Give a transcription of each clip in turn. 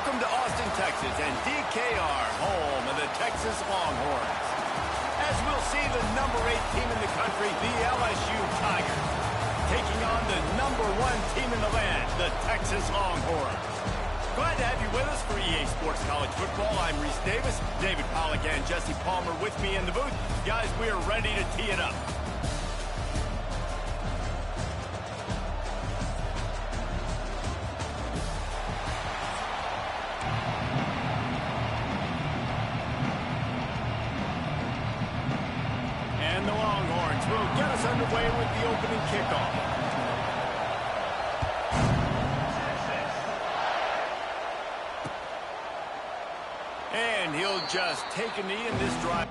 Welcome to Austin, Texas, and DKR, home of the Texas Longhorns. As we'll see, the number 8 team in the country, the LSU Tigers, taking on the number 1 team in the land, the Texas Longhorns. Glad to have you with us for EA Sports College Football. I'm Reese Davis, David Pollack and Jesse Palmer with me in the booth. Guys, we are ready to tee it up. And the Longhorns will get us underway with the opening kickoff. And he'll just take a knee in this drive.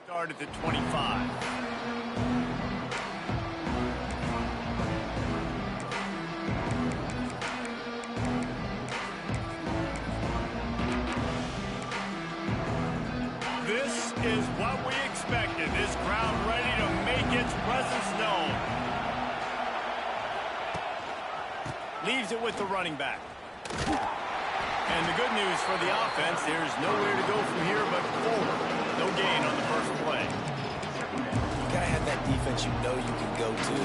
Start at the 25. This is what we expected. This crowd ready to make its presence known. Leaves it with the running back. And the good news for the offense, there's nowhere to go from here but forward. No gain on the first play. You got to have that defense you know you can go to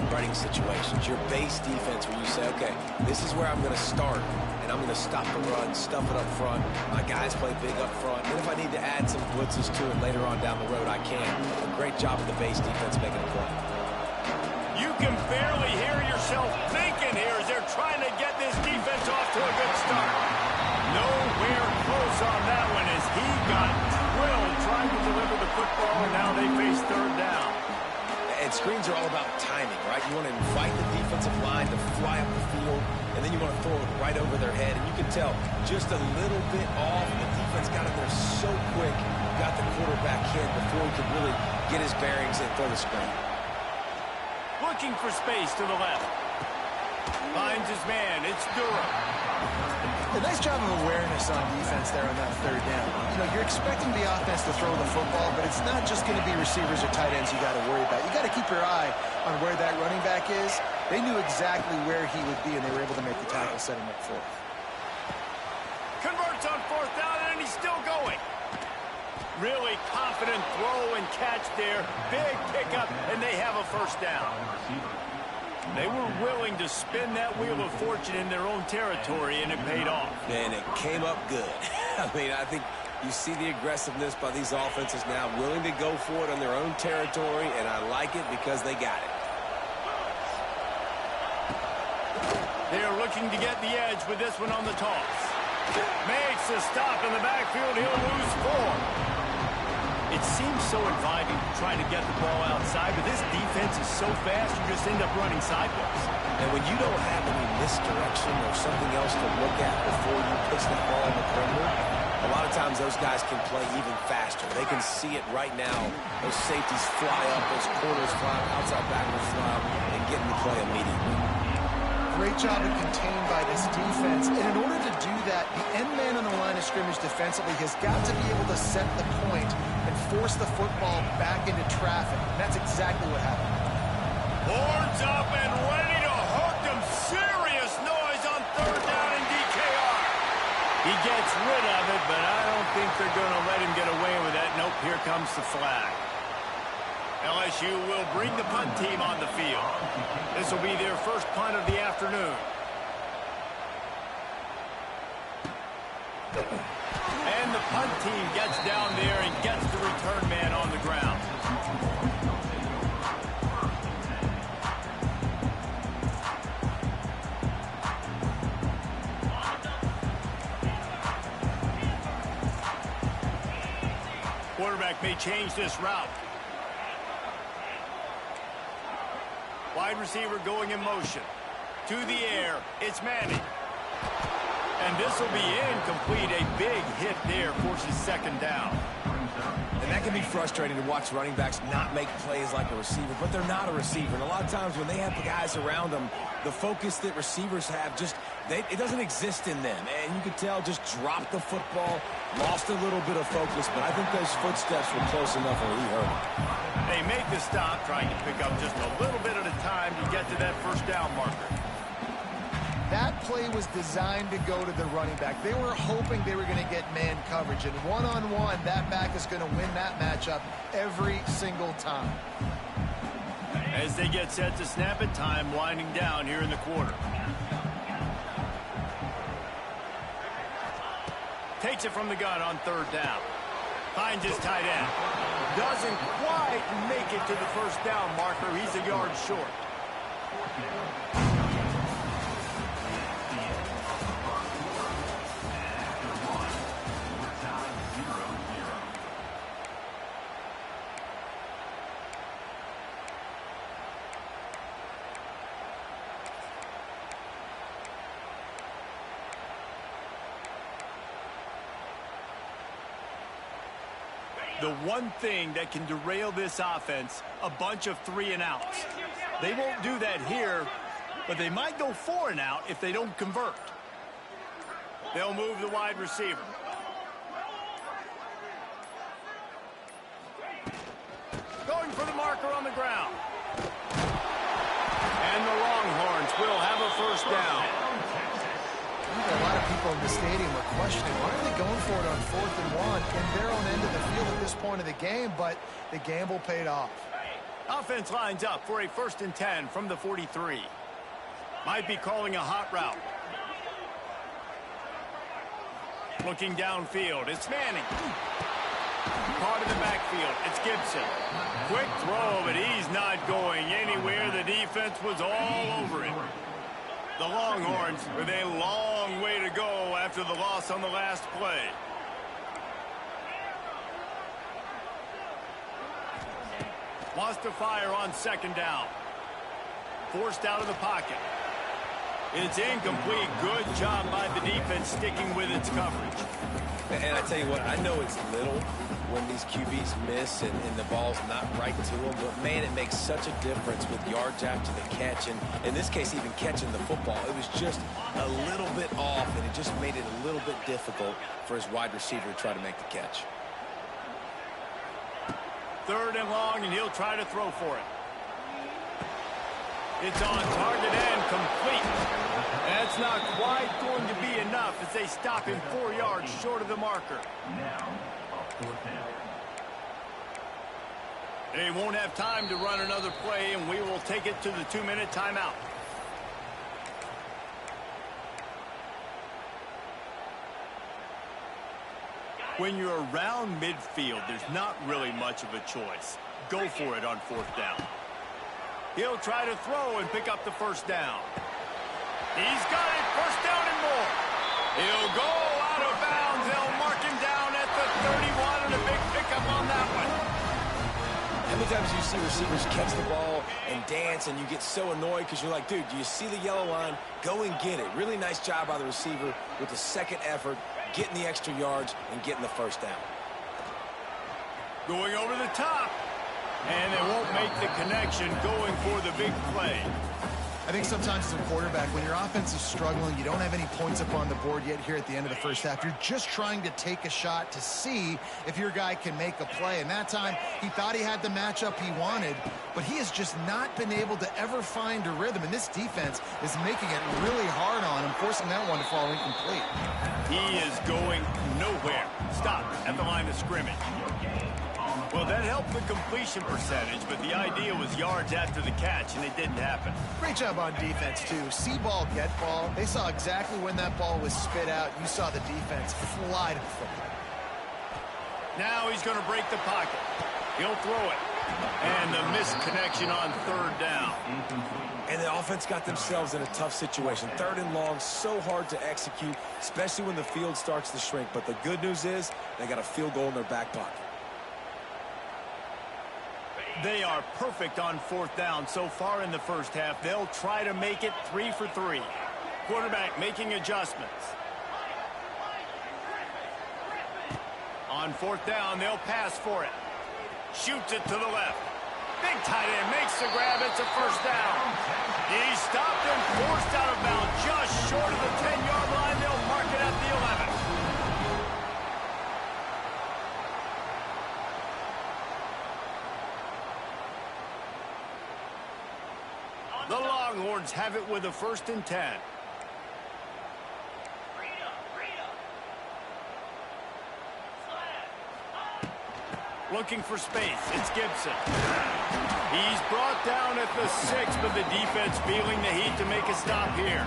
in running situations. Your base defense where you say, okay, this is where I'm going to start, and I'm going to stop the run, stuff it up front. My guys play big up front. And if I need to add some blitzes to it later on down the road, I can. A great job of the base defense making a play. You can barely hear yourself thinking here as they're trying to get this defense off to a good start. Nowhere close on that one as he got drilled trying to deliver the football, and now they face third down. And screens are all about timing, right? You want to invite the defensive line to fly up the field, and then you want to throw it right over their head. And you can tell just a little bit off. The defense got in there so quick, got the quarterback hit before he could really get his bearings and throw the screen. Looking for space to the left. Finds his man. It's Durham. A nice job of awareness on defense there on that third down. You know, you're expecting the offense to throw the football, but it's not just going to be receivers or tight ends you got to worry about. You got to keep your eye on where that running back is. They knew exactly where he would be, and they were able to make the tackle, setting up fourth. Converts on fourth down, and he's still going. Really confident throw and catch there. Big pickup, and they have a first down. They were willing to spin that wheel of fortune in their own territory, and it paid off. And it came up good. I mean, I think you see the aggressiveness by these offenses now, willing to go for it on their own territory, and I like it because they got it. They're looking to get the edge with this one on the toss. Makes a stop in the backfield. He'll lose 4. It seems so inviting trying to get the ball outside, but this defense is so fast, you just end up running sideways. And when you don't have any misdirection or something else to look at before you pitch that ball on the perimeter, a lot of times those guys can play even faster. They can see it right now. Those safeties fly up, those corners fly up, outside backwards fly up, and get in the play immediately. Great job of contained by this defense. And in order to do that, the end man on the line of scrimmage defensively has got to be able to set the point and force the football back into traffic. And that's exactly what happened. Horns up and ready to hook them. Serious noise on third down in DKR. He gets rid of it, but I don't think they're going to let him get away with that. Nope, here comes the flag. LSU will bring the punt team on the field. This will be their first punt of the afternoon. And the punt team gets down there and gets the return man on the ground. quarterback may change this route. Wide receiver going in motion. To the air, it's Manning. And this will be incomplete. A big hit there forces second down. And that can be frustrating to watch running backs not make plays like a receiver, but they're not a receiver. And a lot of times when they have guys around them, the focus that receivers have it doesn't exist in them. And you could tell just dropped the football, lost a little bit of focus, but I think those footsteps were close enough where he hurt him. They make the stop, trying to pick up just a little bit at a time to get to that first down marker. That play was designed to go to the running back. They were hoping they were going to get man coverage, and one-on-one, that back is going to win that matchup every single time. As they get set to snap it, time winding down here in the quarter. Takes it from the gun on third down. Finds his tight end. Doesn't quite make it to the first down marker. He's a yard short. The one thing that can derail this offense, a bunch of 3-and-outs. They won't do that here, but they might go 4-and-out if they don't convert. They'll move the wide receiver. Going for the marker on the ground. And the Longhorns will have a first down. A lot of people in the stadium were questioning, why are they going for it on 4th and 1 in their own end of the field at this point of the game, but the gamble paid off. Offense lines up for a 1st and 10 from the 43. Might be calling a hot route. Looking downfield, it's Manning. Caught in the backfield, it's Gibson. Quick throw, but he's not going anywhere. The defense was all over him. The Longhorns with a long way to go after the loss on the last play. Wants to fire on second down. Forced out of the pocket. It's incomplete. Good job by the defense sticking with its coverage. And I tell you what, I know it's little when these QBs miss and the ball's not right to them, but man, it makes such a difference with yards after the catch, and in this case, even catching the football. It was just a little bit off, and it just made it a little bit difficult for his wide receiver to try to make the catch. 3rd and long, and he'll try to throw for it. It's on target and complete. That's not quite going to be enough as they stop him 4 yards short of the marker. They won't have time to run another play, and we will take it to the 2-minute timeout. When you're around midfield, there's not really much of a choice. Go for it on 4th down. He'll try to throw and pick up the first down. He's got it, first down and more. He'll go out of bounds. They'll mark him down at the 31, and a big pickup on that one. How many times do you see receivers catch the ball and dance, and you get so annoyed because you're like, dude, do you see the yellow line? Go and get it. Really nice job by the receiver with the second effort, getting the extra yards and getting the first down. Going over the top. And they won't make the connection, going for the big play. I think sometimes as a quarterback, when your offense is struggling, you don't have any points up on the board yet here at the end of the first half. You're just trying to take a shot to see if your guy can make a play. And that time, he thought he had the matchup he wanted, but he has just not been able to ever find a rhythm. And this defense is making it really hard on him, forcing that one to fall incomplete. He is going nowhere. Stop at the line of scrimmage. Well, that helped the completion percentage, but the idea was yards after the catch, and it didn't happen. Great job on defense, too. See ball, get ball. They saw exactly when that ball was spit out. You saw the defense fly to the football. Now he's going to break the pocket. He'll throw it. And the missed connection on 3rd down. And the offense got themselves in a tough situation. 3rd and long, so hard to execute, especially when the field starts to shrink. But the good news is they got a field goal in their back pocket. They are perfect on fourth down so far in the first half. They'll try to make it 3 for 3. Quarterback making adjustments. On fourth down, they'll pass for it. Shoots it to the left. Big tight end makes the grab. It's a first down. He stopped and forced out of bounds just short of the 10-yard line. They'll mark it at the 11. The Longhorns have it with a 1st and 10. Looking for space. It's Gibson. He's brought down at the 6, but the defense feeling the heat to make a stop here.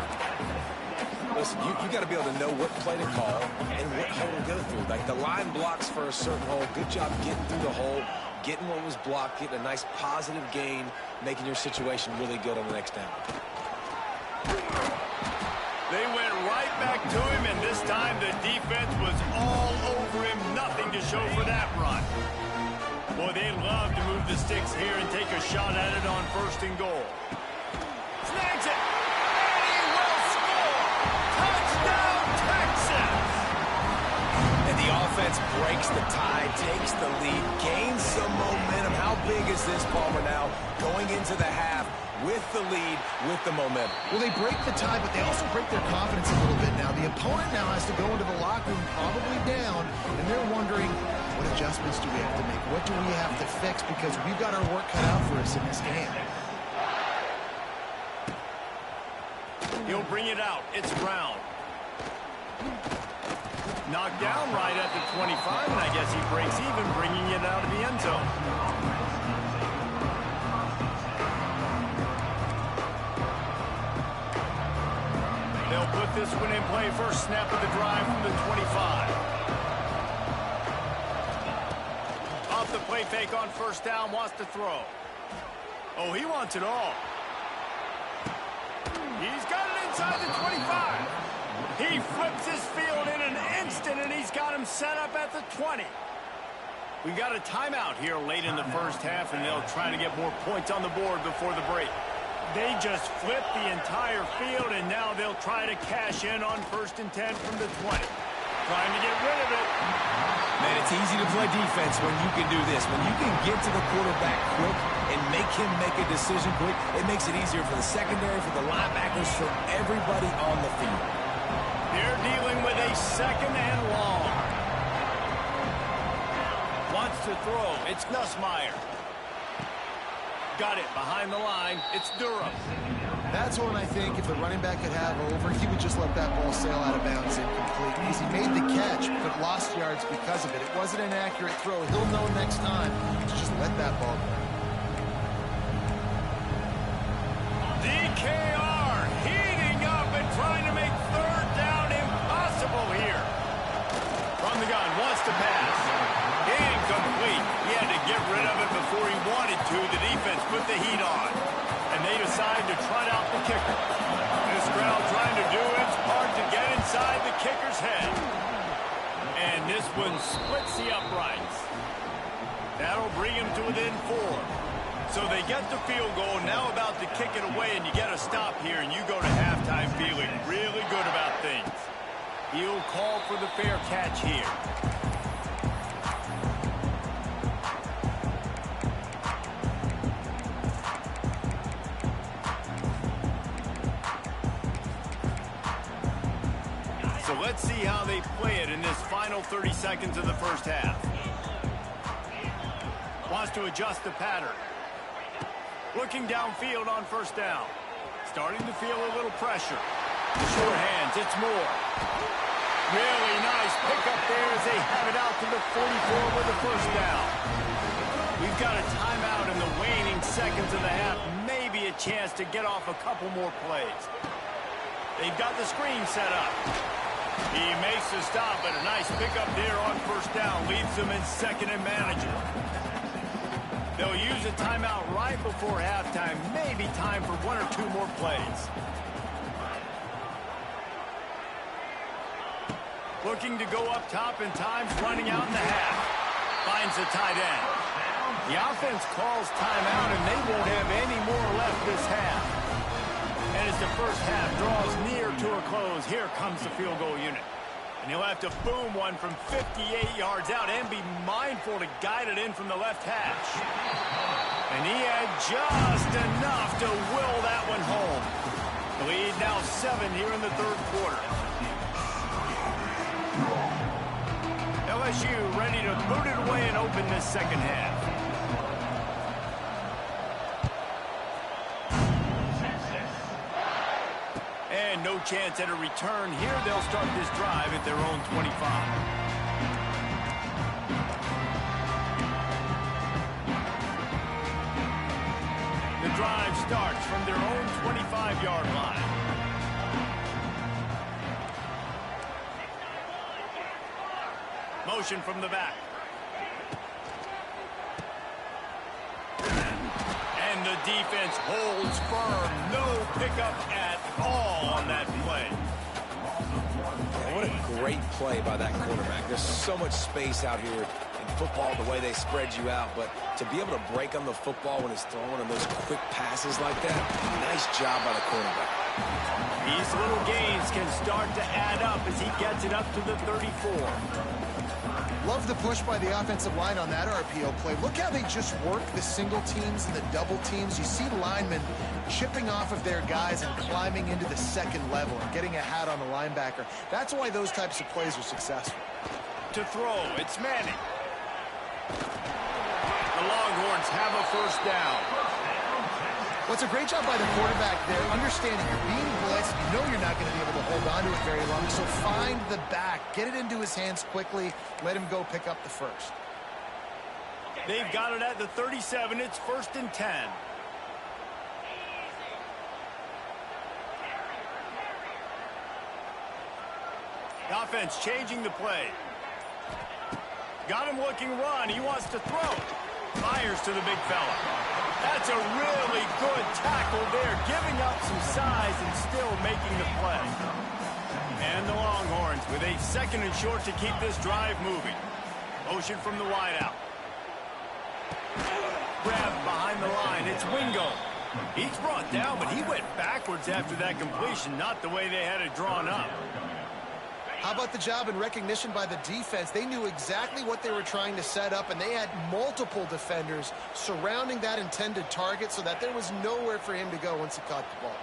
Listen, you got to be able to know what play to call and what hole to go through. Like the line blocks for a certain hole. Good job getting through the hole, getting what was blocked, getting a nice positive gain, making your situation really good on the next down. They went right back to him, and this time the defense was all over him. Nothing to show for that run. Boy, they love to move the sticks here and take a shot at it on 1st and goal. Snags it, and he will score! Touchdown, Texas! And the offense breaks the tie, takes the lead, gains some momentum. How big is this, Palmer, now going into the half with the lead, with the momentum? Well, they break the tie, but they also break their confidence a little bit now. The opponent now has to go into the locker room probably down, and they're wondering, what adjustments do we have to make? What do we have to fix? Because we've got our work cut out for us in this game. He'll bring it out. It's Brown. Knocked down right at the 25, and I guess he breaks even, bringing it out of the end zone. They'll put this one in play. First snap of the drive from the 25. Off the play fake on 1st down, wants to throw. Oh, he wants it all. He's got it inside the 25. He flips his field in an instant, and he's got him set up at the 20. We got a timeout here late in the first half, and they'll try to get more points on the board before the break. They just flipped the entire field, and now they'll try to cash in on 1st and 10 from the 20. Trying to get rid of it. Man, it's easy to play defense when you can do this. When you can get to the quarterback quick and make him make a decision quick, it makes it easier for the secondary, for the linebackers, for everybody on the field. They're dealing with a 2nd and long. Wants to throw. It's Nussmeier. Got it behind the line. It's Durham. That's one I think if the running back could have over, he would just let that ball sail out of bounds incomplete. Because he made the catch, but lost yards because of it. It wasn't an accurate throw. He'll know next time to just let that ball go. DKR heating up and trying to make 3rd down impossible here. From the gun, wants to pass. Incomplete. He had to get rid of it before he wanted to. The defense put the heat on. And they decide to trot out the kicker. This crowd trying to do its part to get inside the kicker's head. And this one splits the uprights. That'll bring him to within 4. So they get the field goal, now about to kick it away, and you get a stop here, and you go to halftime feeling really good about things. He'll call for the fair catch here. So let's see how they play it in this final 30 seconds of the first half. Wants to adjust the pattern. Looking downfield on 1st down. Starting to feel a little pressure. Short hands, it's Moore. Really nice pickup there as they have it out to the 44 with the 1st down. We've got a timeout in the waning seconds of the half. Maybe a chance to get off a couple more plays. They've got the screen set up. He makes the stop, but a nice pickup there on 1st down. Leaves them in 2nd and manageable. They'll use a timeout right before halftime. Maybe time for 1 or 2 more plays. Looking to go up top, and time's running out in the half. Finds the tight end. The offense calls timeout, and they won't have any more left this half. And as the first half draws near to a close, here comes the field goal unit. And he'll have to boom one from 58 yards out and be mindful to guide it in from the left hash. And he had just enough to will that one home. The lead now 7 here in the third quarter. LSU ready to boot it away and open this second half. And no chance at a return here. They'll start this drive at their own 25. The drive starts from their own 25-yard line. Motion from the back. And the defense holds firm. No pickup at all on that play. Man, what a great play by that quarterback. There's so much space out here in football, the way they spread you out. But to be able to break on the football when it's thrown on those quick passes like that, nice job by the quarterback. These little gains can start to add up as he gets it up to the 34. Love the push by the offensive line on that RPO play. Look how they just work the single teams and the double teams. You see linemen chipping off of their guys and climbing into the second level and getting a hat on the linebacker. That's why those types of plays are successful. To throw, it's Manning. The Longhorns have a first down. Well, it's a great job by the quarterback there, understanding you're being blitzed, you know you're not going to be able to hold on to it very long, so find the back, get it into his hands quickly, let him go pick up the first. They've got it at the 37, it's 1st and 10. The offense changing the play. Got him looking run, he wants to throw. Fires to the big fella. That's a really good tackle there, giving up some size and still making the play. And the Longhorns with a 2nd and short to keep this drive moving. Motion from the wideout. Grab behind the line, it's Wingo. He's brought down, but he went backwards after that completion, not the way they had it drawn up. How about the job and recognition by the defense? They knew exactly what they were trying to set up, and they had multiple defenders surrounding that intended target so that there was nowhere for him to go once he caught the ball.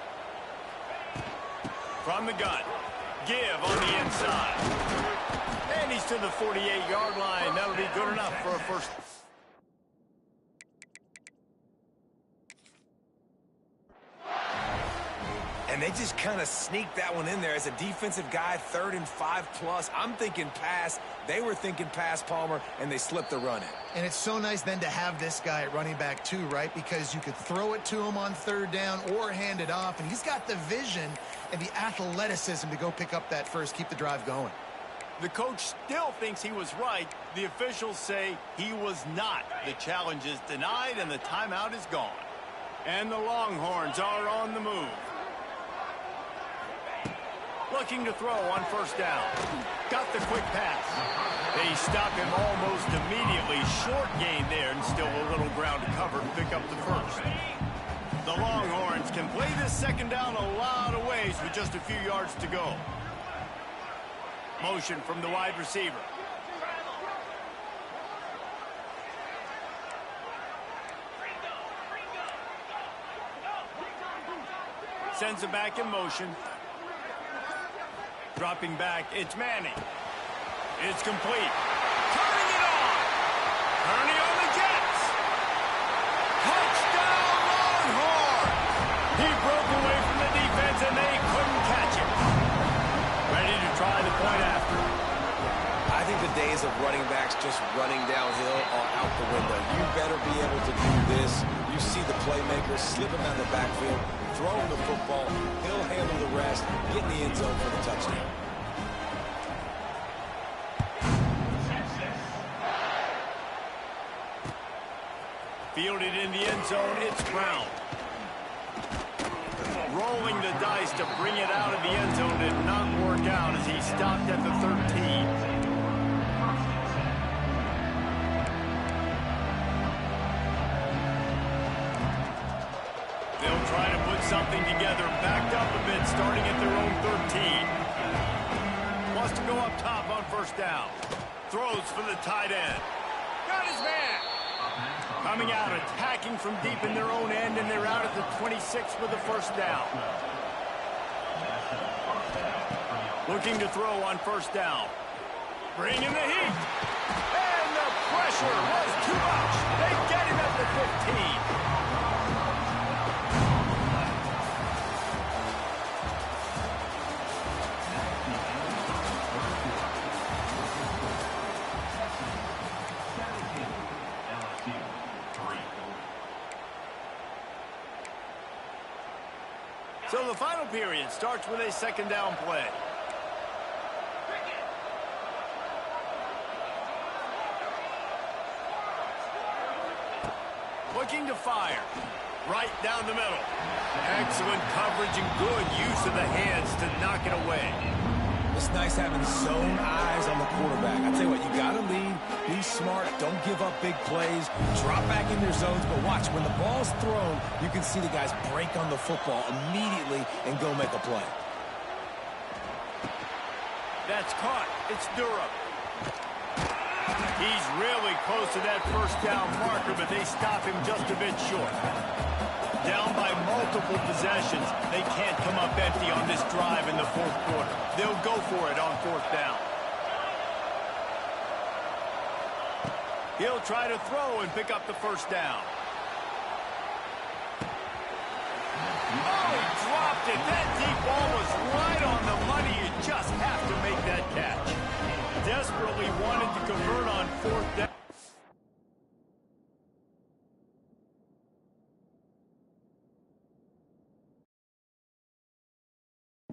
From the gun, give on the inside. And he's to the 48-yard line. That'll be good enough for a first. And they just kind of sneaked that one in there as a defensive guy, 3rd and 5+. I'm thinking pass. They were thinking pass, Palmer, and they slipped the run in. And it's so nice then to have this guy at running back too, right? Because you could throw it to him on 3rd down or hand it off, and he's got the vision and the athleticism to go pick up that first, keep the drive going. The coach still thinks he was right. The officials say he was not. The challenge is denied, and the timeout is gone. And the Longhorns are on the move. Looking to throw on 1st down. Got the quick pass. They stop him almost immediately. Short gain there and still a little ground to cover to pick up the first. The Longhorns can play this 2nd down a lot of ways with just a few yards to go. Motion from the wide receiver. Sends it back in motion. Dropping back, it's Manning. It's complete. Turning it on. Ernie on the Jets. Touchdown, Longhorns. He broke away from the defense, and they couldn't catch him. Ready to try the point after. I think the days of running backs just running downhill are out the window. You better be able to do this. You see the playmaker slipping down the backfield, throwing the football. He'll handle the rest, get in the end zone for the touchdown. Fielded in the end zone, it's Brown. Rolling the dice to bring it out of the end zone did not work out as he stopped at the 13. trying to put something together, backed up a bit, starting at their own 13. Wants to go up top on first down. Throws for the tight end. Got his man. Coming out, attacking from deep in their own end, and they're out at the 26 with the first down. Looking to throw on first down. Bring in the heat. And the pressure was too much. They get him at the 15. So the final period starts with a second down play. Looking to fire. Right down the middle. Excellent coverage and good use of the hands to knock it away. It's nice having zone eyes on the quarterback. I tell you what, you got to lead, be smart, don't give up big plays, drop back in their zones, but watch, when the ball's thrown, you can see the guys break on the football immediately and go make a play. That's caught. It's Durham. He's really close to that first down marker, but they stop him just a bit short. Down by multiple possessions. They can't come up empty on this drive in the fourth quarter. They'll go for it on fourth down. He'll try to throw and pick up the first down. Oh, he dropped it. That deep ball was right on the money. You just have to make that catch. Desperately wanted to convert on fourth down.